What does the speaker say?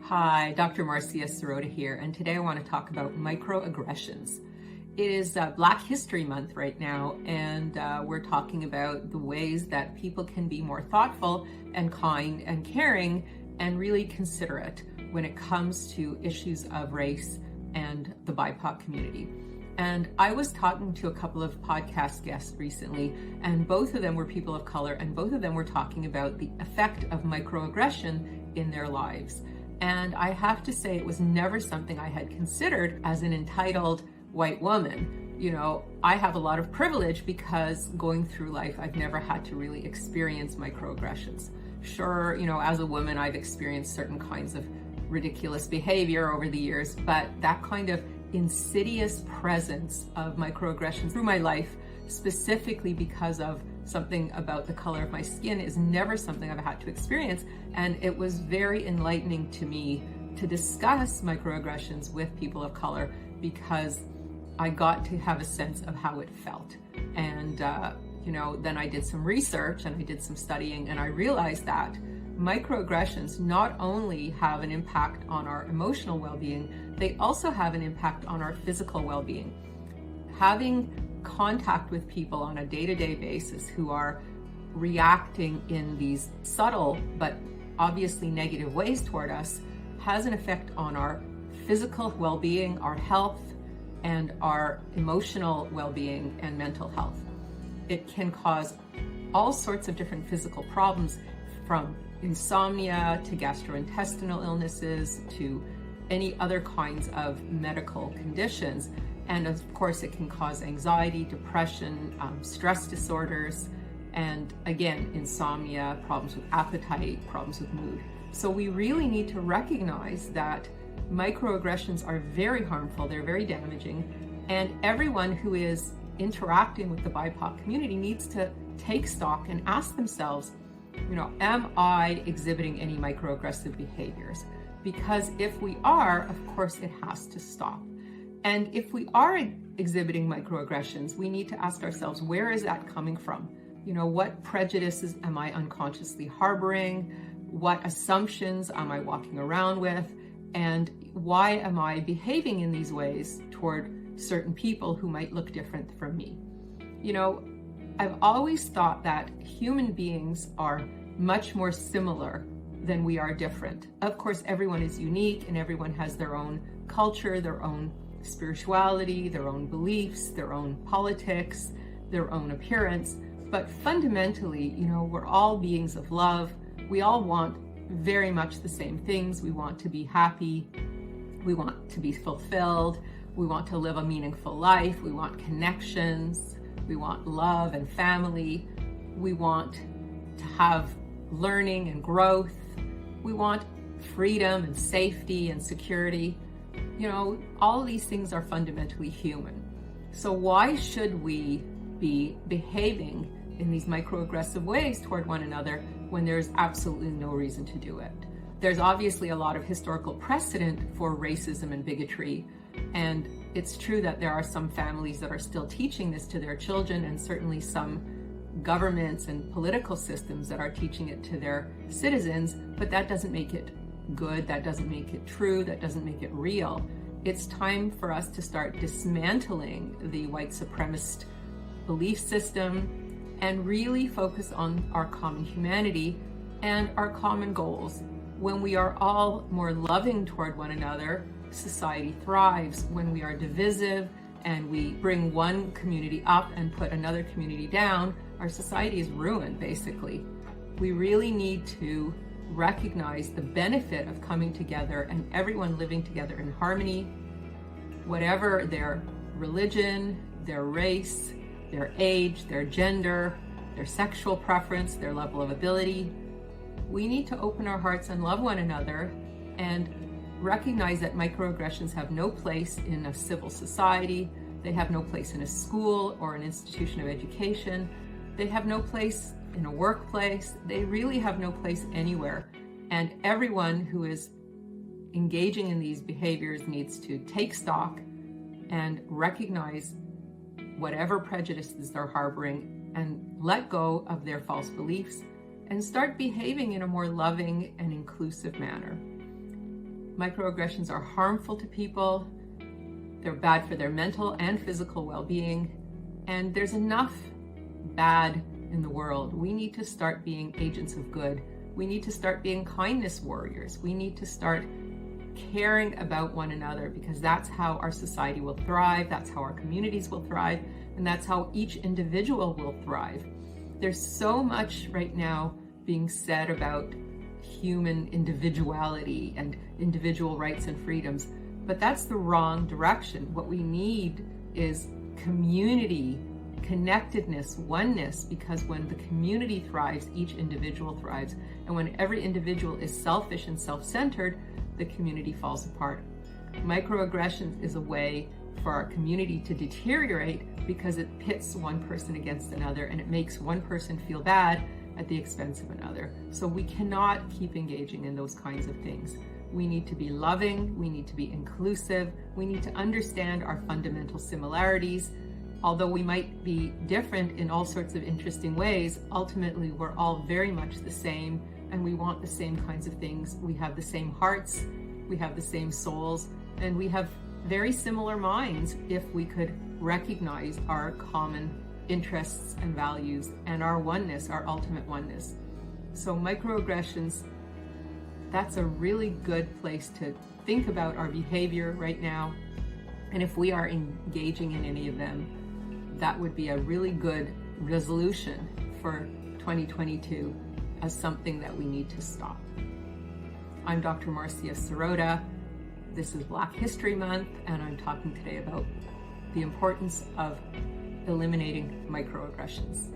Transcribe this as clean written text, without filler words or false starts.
Hi, Dr. Marcia Sirota here, and today I want to talk about microaggressions. It is Black History Month right now, and we're talking about the ways that people can be more thoughtful and kind and caring and really considerate when it comes to issues of race and the BIPOC community. And I was talking to a couple of podcast guests recently, and both of them were people of color, and both of them were talking about the effect of microaggression in their lives. And I have to say, it was never something I had considered as an entitled white woman. You know, I have a lot of privilege because going through life, I've never had to really experience microaggressions. Sure, you know, as a woman, I've experienced certain kinds of ridiculous behavior over the years, but that kind of insidious presence of microaggressions through my life, specifically because of something about the color of my skin, is never something I've had to experience. And it was very enlightening to me to discuss microaggressions with people of color because I got to have a sense of how it felt. And, then I did some research and I did some studying, and I realized that microaggressions not only have an impact on our emotional well-being, they also have an impact on our physical well-being. Having contact with people on a day-to-day basis who are reacting in these subtle but obviously negative ways toward us has an effect on our physical well-being, our health, and our emotional well-being and mental health. It can cause all sorts of different physical problems, from insomnia to gastrointestinal illnesses to any other kinds of medical conditions. And of course, it can cause anxiety, depression, stress disorders, and again, insomnia, problems with appetite, problems with mood. So we really need to recognize that microaggressions are very harmful, they're very damaging, and everyone who is interacting with the BIPOC community needs to take stock and ask themselves, am I exhibiting any microaggressive behaviors? Because if we are, of course, it has to stop. And if we are exhibiting microaggressions, we need to ask ourselves, where is that coming from? What prejudices am I unconsciously harboring? What assumptions am I walking around with? And why am I behaving in these ways toward certain people who might look different from me? I've always thought that human beings are much more similar than we are different. Of course, everyone is unique and everyone has their own culture, their own spirituality, their own beliefs, their own politics, their own appearance. But fundamentally, we're all beings of love. We all want very much the same things. We want to be happy. We want to be fulfilled. We want to live a meaningful life. We want connections. We want love and family. We want to have learning and growth. We want freedom and safety and security. All of these things are fundamentally human. So why should we be behaving in these microaggressive ways toward one another when there's absolutely no reason to do it? There's obviously a lot of historical precedent for racism and bigotry, and it's true that there are some families that are still teaching this to their children, and certainly some governments and political systems that are teaching it to their citizens, but that doesn't make it good, that doesn't make it true, that doesn't make it real. It's time for us to start dismantling the white supremacist belief system and really focus on our common humanity and our common goals. When we are all more loving toward one another, society thrives. When we are divisive and we bring one community up and put another community down, our society is ruined, basically. We really need to recognize the benefit of coming together and everyone living together in harmony, whatever their religion, their race, their age, their gender, their sexual preference, their level of ability. We need to open our hearts and love one another and recognize that microaggressions have no place in a civil society. They have no place in a school or an institution of education. They have no place in a workplace. They really have no place anywhere. And everyone who is engaging in these behaviors needs to take stock and recognize whatever prejudices they're harboring and let go of their false beliefs and start behaving in a more loving and inclusive manner. Microaggressions are harmful to people. They're bad for their mental and physical well-being. And there's enough bad in the world. We need to start being agents of good. We need to start being kindness warriors. We need to start caring about one another, because that's how our society will thrive, that's how our communities will thrive, and that's how each individual will thrive. There's so much right now being said about human individuality and individual rights and freedoms, but that's the wrong direction. What we need is community, connectedness, oneness, because when the community thrives, each individual thrives. And when every individual is selfish and self-centered, the community falls apart. Microaggressions is a way for our community to deteriorate because it pits one person against another, and it makes one person feel bad at the expense of another. So we cannot keep engaging in those kinds of things. We need to be loving, we need to be inclusive, we need to understand our fundamental similarities. Although we might be different in all sorts of interesting ways, ultimately we're all very much the same, and we want the same kinds of things. We have the same hearts, we have the same souls, and we have very similar minds if we could recognize our common interests and values and our oneness, our ultimate oneness. So microaggressions, that's a really good place to think about our behavior right now. And if we are engaging in any of them, that would be a really good resolution for 2022 as something that we need to stop. I'm Dr. Marcia Sirota. This is Black History Month, and I'm talking today about the importance of eliminating microaggressions.